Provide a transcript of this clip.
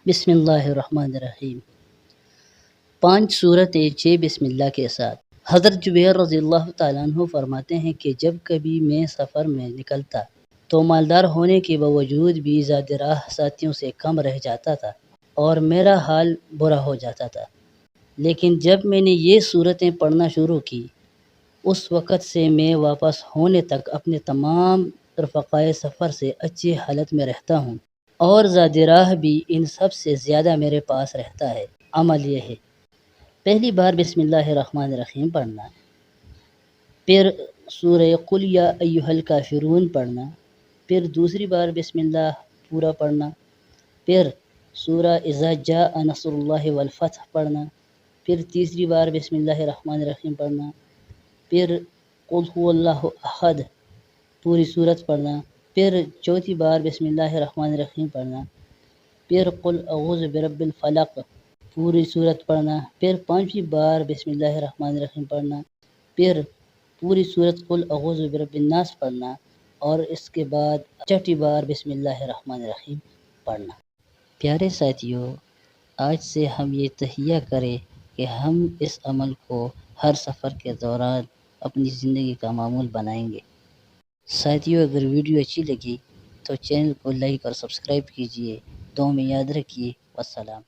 بسم اللہ الرحمن الرحیم۔ 5 صورتیں 6 بسم اللہ کے ساتھ۔ حضرت جبیر رضی اللہ تعالیٰ عنہ فرماتے ہیں کہ جب کبھی میں سفر میں نکلتا تو مالدار ہونے کے باوجود بھی زاد راہ ساتھیوں سے کم رہ جاتا تھا اور میرا حال برا ہو جاتا تھا، لیکن جب میں نے یہ صورتیں پڑھنا شروع کی اس وقت سے میں واپس ہونے تک اپنے تمام رفقائے سفر سے اچھی حالت میں رہتا ہوں، اور زاد راہ بھی ان سب سے زیادہ میرے پاس رہتا ہے۔ عمل یہ ہے: پہلی بار بسم اللہ الرحمن الرحیم پڑھنا، پھر سورہ قل یا ایھا الکافرون پڑھنا، پھر دوسری بار بسم اللہ پورا پڑھنا، پھر سورہ اذا جاء نصر اللہ والفتح پڑھنا، پھر تیسری بار بسم اللہ الرحمن الرحیم پڑھنا، پھر قل هو اللہ احد پوری صورت پڑھنا، پھر چوتھی بار بسم اللہ الرحمن الرحیم پڑھنا، پھر قل اعوذ برب الفلق پوری صورت پڑھنا، پھر پانچویں بار بسم اللہ الرحمن الرحیم پڑھنا، پھر پوری صورت قل اعوذ برب الناس پڑھنا، اور اس کے بعد چھٹی بار بسم اللہ الرحمن الرحیم پڑھنا۔ پیارے ساتھیوں، آج سے ہم یہ تہیہ کریں کہ ہم اس عمل کو ہر سفر کے دوران اپنی زندگی کا معمول بنائیں گے۔ ساتھیوں، اگر ویڈیو اچھی لگی تو چینل کو لائک اور سبسکرائب کیجیے۔ دعاؤں میں یاد رکھیے۔ والسلام۔